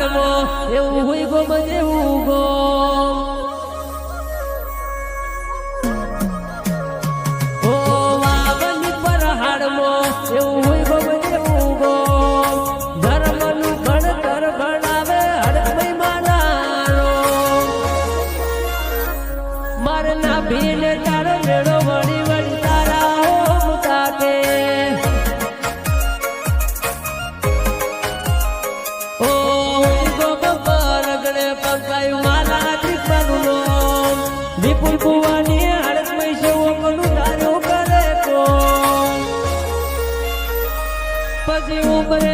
હાડમાં એવું હોય ગોમ જેવું ગોમ ઓ વાવની પર હાડમાં એવું હોય ગોમ જેવું ગોમ ધર્મનું ભણતર ભણાવે હડકમય માનારો મારે ના ભીને તારો મેળો વળી વળી તારા ઓમ તાકે ઓ ગોમ પર ગણે પંકાયું માલા દીપનું વિપુલ કુવાની હડકમય સેવકનું તારું કરે કો પછી ઉમરે